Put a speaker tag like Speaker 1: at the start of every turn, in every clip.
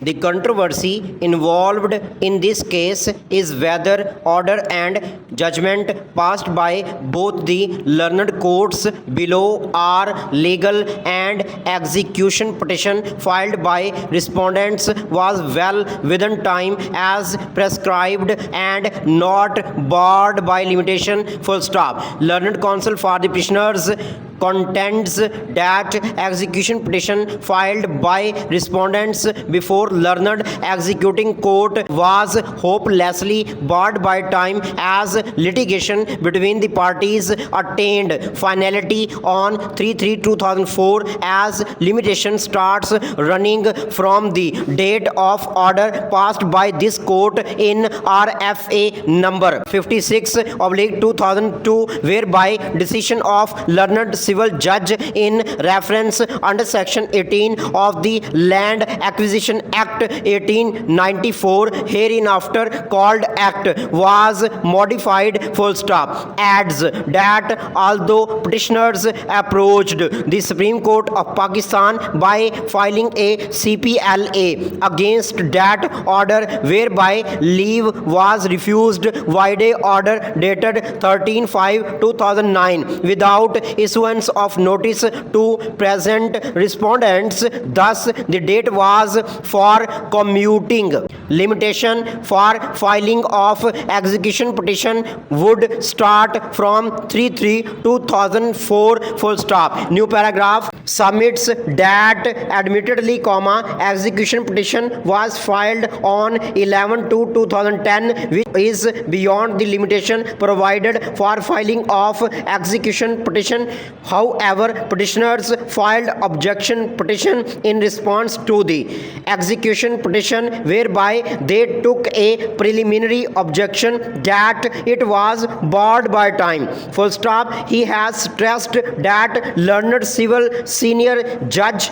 Speaker 1: The controversy involved in this case is whether order and judgment passed by both the learned courts below are legal and execution petition filed by respondents was well within time as prescribed and not barred by limitation. Full stop. Learned counsel for the petitioners contends that execution petition filed by respondents before learned executing court was hopelessly barred by time as litigation between the parties attained finality on 3/3/2004 as limitation starts running from the date of order passed by this court in RFA number 56/2002 whereby decision of learned civil judge in reference under section 18 of the Land Acquisition Act 1894 hereinafter called Act was modified. Full stop. Adds that although petitioners approached the Supreme Court of Pakistan by filing a CPLA against that order whereby leave was refused vide order dated 13/5/2009 without issuance of notice to present respondents, thus the date was for commuting. Limitation for filing of execution petition would start from 3/3/2004. Full stop. New paragraph submits that admittedly, execution petition was filed on 11/2/2010 which is beyond the limitation provided for filing of execution petition. However, petitioners filed objection petition in response to the execution petition whereby they took a preliminary objection that it was barred by time. Full stop. He has stressed that learned civil senior judge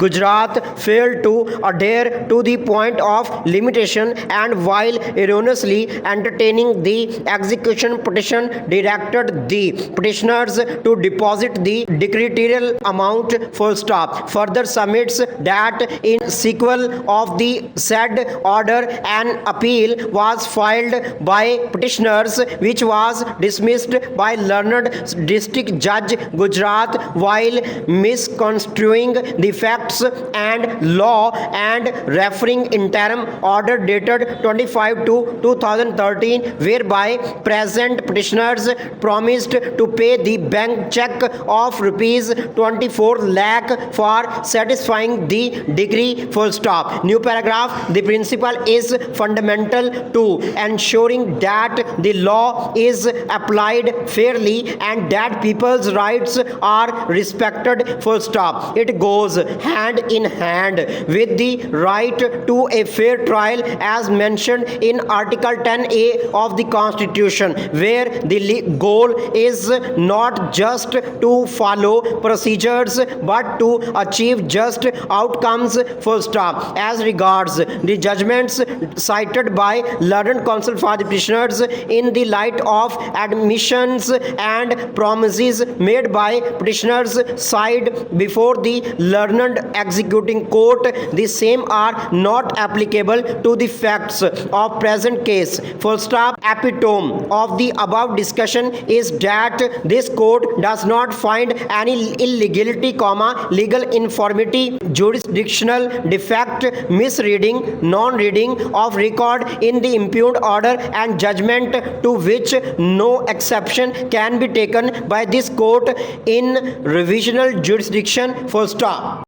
Speaker 1: Gujarat failed to adhere to the point of limitation and while erroneously entertaining the execution petition directed the petitioners to deposit the decretorial amount. Full stop. Further submits that in sequel of the said order an appeal was filed by petitioners which was dismissed by learned district judge Gujarat while misconstruing the facts and law and referring interim order dated 25/2/2013 whereby present petitioners promised to pay the bank check of rupees 24 lakh for satisfying the decree. Full stop. New paragraph. The principle is fundamental to ensuring that the law is applied fairly and that people's rights are respected. Full stop. It goes hand in hand with the right to a fair trial as mentioned in Article 10A of the Constitution where the goal is not just to follow procedures but to achieve just outcomes. Full stop. As regards the judgments cited by learned counsel for the petitioners in the light of admissions and promises made by petitioners side before the learned executing court, the same are not applicable to the facts of present case. Full stop. Epitome of the above discussion is that this court does not find any illegality, legal infirmity, jurisdictional defect, misreading, non-reading of record in the impugned order and judgment to which no exception can be taken by this court in revisional jurisdiction. Full stop.